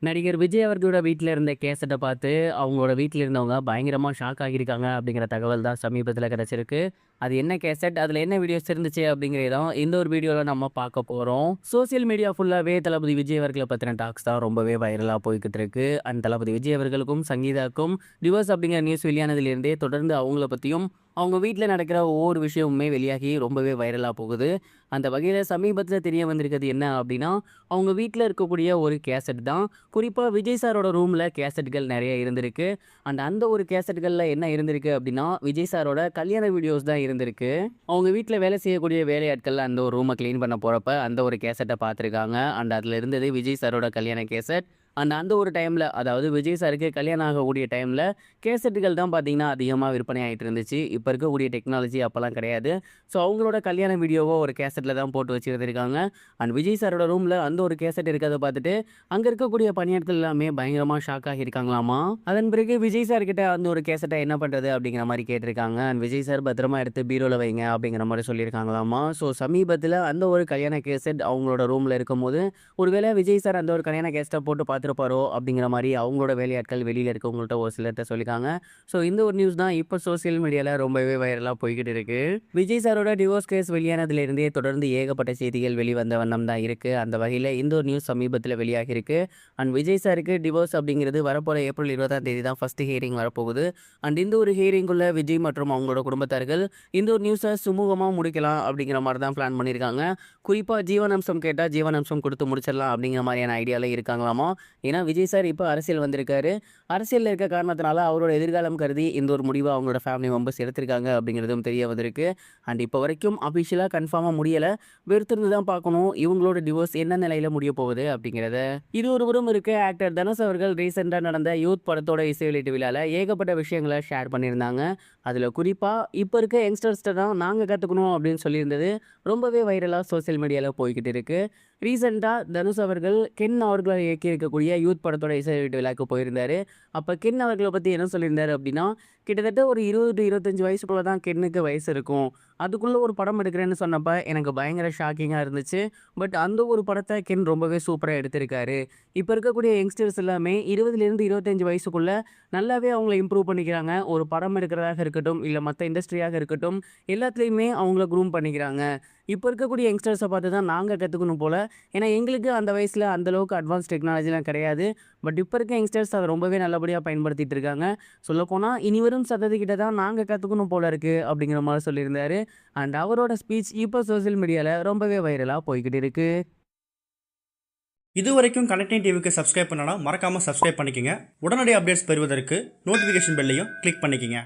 நடிகர் விஜய் அவர்களோட வீட்ல இருந்த கேசட்ட பார்த்து, அவங்களோட வீட்ல இருந்தவங்க பயங்கரமா ஷாக் ஆகியிருக்காங்க அப்படிங்கிற தகவல் தான் சமீபத்தில கிடைச்சிருக்கு. அது என்ன கேசட், அதில என்ன வீடியோஸ் இருந்துச்சு அப்படிங்கிறத தான் இந்த ஒரு வீடியோல நம்ம பார்க்க போறோம். சோசியல் மீடியா ஃபுல்லாவே தளபதி விஜய் அவர்கள பத்தின டாக்ஸ் தான் ரொம்பவே வைரலா போய்க்கிட்டு இருக்கு. அண்ட் தளபதி விஜய் அவர்களுக்கும், சங்கீதாக்கும் டிவோர்ஸ் அப்படிங்கிற நியூஸ் வெளியானதிலிருந்தே தொடர்ந்து அவங்கள பத்தியும், அவங்க வீட்ல நடக்கிற ஒவ்வொரு விஷயமுமே வெளியாகி ரொம்பவே வைரலா போகுது. அந்த வகையில சமீபத்தில தெரிய வந்திருக்கிறது என்ன அப்படின்னா, அவங்க வீட்ல இருக்கக்கூடிய ஒரு கேசட் தான். குறிப்பா விஜய் சாரோட ரூம்ல கேசட்கள் நெறைய இருந்திருக்கு. அந்த ஒரு கேசட்கள்ல என்ன இருந்திருக்கு அப்டின்னா, விஜய் சாரோட கல்யாண வீடியோஸ் தான் இருந்திருக்கு. அவங்க வீட்ல வேலை செய்யக்கூடிய வேலையாட்கள் அந்த ஒரு ரூம கிளீன் பண்ண போறப்ப, அந்த ஒரு கேசட்ட பார்த்துருக்காங்க. அதுல இருந்தது விஜய் சாரோட கல்யாண கேசட். அந்த ஒரு டைம்ல, அதாவது விஜய் சாருக்கு கல்யாணம் ஆகக்கூடிய டைம்ல, கேசட்டுகள் தான் பார்த்தீங்கன்னா, அதிகமா விற்பனை ஆயிட்டு இருந்துச்சு. இப்ப இருக்கக்கூடிய டெக்னாலஜி அப்பலாம் கிடையாது. ஸோ அவங்களோட கல்யாண வீடியோவ ஒரு கேசட்ல தான் போட்டு வச்சிருந்திருக்காங்க. விஜய் சாரோட ரூம்ல அந்த ஒரு கேசட் இருக்கிறத பார்த்துட்டு, அங்க இருக்கக்கூடிய பணியாட்கள் எல்லாமே பயங்கரமா ஷாக் ஆகியிருக்காங்களாமா. அதன் பிறகு விஜய் சார் கிட்ட அந்த ஒரு கேசட்ட என்ன பண்றது அப்படிங்கிற மாரி கேட்டிருக்காங்க. விஜய் சார் பத்திரமா எடுத்து பீரோல வைங்க அப்படிங்கிற மாரி சொல்லியிருக்காங்களாமா. ஸோ சமீபத்தில அந்த ஒரு கல்யாண கேசட் அவங்களோட ரூம்ல இருக்கும்போது, ஒருவேளை விஜய் சார் அந்த ஒரு கல்யாண கேசட்ட போட்டு பார்த்துருப்பாரோ அப்படிங்கிற மாரி அவங்களோட வேலையாட்கள் வெளியில இருக்கவங்கள்ட்ட ஒரு சிலர்ட்ட சொல்லியிருக்காங்க. ஸோ இந்த ஒரு நியூஸ் தான் இப்ப சோசியல் மீடியால ரொம்பவே வைரலா போய்க்கிட்டு இருக்கு. விஜய் சாரோட டிவோர்ஸ் கேஸ் வெளியானதிலிருந்தே தொடர்ந்து ஏகப்பட்ட செய்திகள் வெளிவந்த வண்ணம் தான் இருக்கு. அந்த வகையில இந்த ஒரு நியூஸ் சமீபத்தில வெளியாகியிருக்கு. விஜய் சாருக்கு டிவோர்ஸ் அப்படிங்கிறது வரப்போற ஏப்ரல் 20ஆம் தேதி தான் ஃபர்ஸ்ட் ஹியரிங் வரப்போகுது. இந்த ஒரு ஹியரிங்குள்ள விஜய் மற்றும் அவங்களோட குடும்பத்தார்கள் இந்த ஒரு நியூஸ சுமூகமா முடிக்கலாம் அப்படிங்கிற மாரி தான் பிளான் பண்ணியிருக்காங்க. குறிப்பா ஜீவனாம்சம் கேட்டா ஜீவனாம்சம் குடுத்து முடிச்சிடலாம் அப்படிங்கிற மாரியான ஐடியால இருக்காங்களாமா. ஏன்னா விஜய் சார் இப்ப அரசியல் வந்திருக்காரு. அரசியல்ல இருக்க காரணத்தினால அவரோட எதிர்காலம் கருதி இந்த ஒரு முடிவ அவங்களோட ஃபேமிலி மெம்பர்ஸ் எடுத்திருக்காங்க அப்படிங்கிறதும் தெரிய வந்திருக்கு. இப்ப வரைக்கும் அபிஷியலா கன்ஃபார்மா முடியல. பொறுத்திருந்து தான் பார்க்கணும் இவங்களோட டிவோர்ஸ் என்ன நிலையில முடிய போகுது அப்படிங்கிறத. இது ஒரு புறம் இருக்க, ஆக்டர் தனுஷ் அவர்கள் ரீசெண்டா நடந்த யூத் படத்தோட இசை வெளியீட்டு விழால ஏகப்பட்ட விஷயங்கள ஷேர் பண்ணியிருந்தாங்க. அதுல குறிப்பா இப்ப இருக்க யங்ஸ்டர்ஸ்ட்ட தான் நாங்க கத்துக்கணும் அப்படின்னு சொல்லியிருந்தது ரொம்பவே வைரலா சோசியல் மீடியால போய்க்கிட்டு இருக்கு. ரீசெண்டா தனுஷ் அவர்கள் கென் அவர்கள இயக்கி இருக்கக்கூடிய யூத் படத்தோட இசை வெளியீட்டு விழாக்கு போயிருந்தாரு. அப்ப கென் அவர்கள பத்தி என்ன சொல்லியிருந்தாரு அப்படின்னா, கிட்டத்தட்ட ஒரு 20 டூ 25 வயசுக்குள்ள தான் கென்னுக்கு வயசு இருக்கும். அதுக்குள்ள ஒரு படம் எடுக்கிறேன்னு சொன்னப்ப எனக்கு பயங்கர ஷாக்கிங்கா இருந்துச்சு. பட் அந்த ஒரு படத்த கென் ரொம்பவே சூப்பரா எடுத்திருக்காரு. இப்ப இருக்கக்கூடிய யங்ஸ்டர்ஸ் எல்லாமே 20லேருந்து 25 வயசுக்குள்ள நல்லாவே அவங்கள இம்ப்ரூவ் பண்ணிக்கிறாங்க. ஒரு படம் எடுக்கிறதாக இருக்கட்டும், இல்ல மத்த இண்டஸ்ட்ரியாக இருக்கட்டும், எல்லாத்துலயுமே அவங்கள க்ரூம் பண்ணிக்கிறாங்க. இப்ப இருக்கக்கூடிய யங்ஸ்டர்ஸ பார்த்து தான் நாங்க கத்துக்கணும் போல. ஏன்னா எங்களுக்கு அந்த வயசுல அந்த அளவுக்கு அட்வான்ஸ் டெக்னாலஜிலாம் கிடையாது. பட் இப்ப இருக்க யங்ஸ்டர்ஸ் அத ரொம்பவே நல்லபடியா பயன்படுத்திட்டு இருக்காங்க. சொல்லப்போனா இனி வரும் சந்ததி கிட்ட தான் நாங்க கத்துக்கணும் போல இருக்கு அப்படிங்கிற மாரி சொல்லியிருந்தாரு. அவரோட ஸ்பீச் இப்ப சோசியல் மீடியால ரொம்பவே வைரலா போய்க்கிட்டு இருக்கு. இதுவரைக்கும் கனெக்டிங் டிவிக்கு சப்ஸ்கிரைப் பண்ணனா மறக்காம சப்ஸ்கிரைப் பண்ணிக்கங்க. உடனடி அப்டேட்ஸ் பெறுவதற்கு நோட்டிஃபிகேஷன் பெல்லையும் கிளிக் பண்ணிக்கங்க.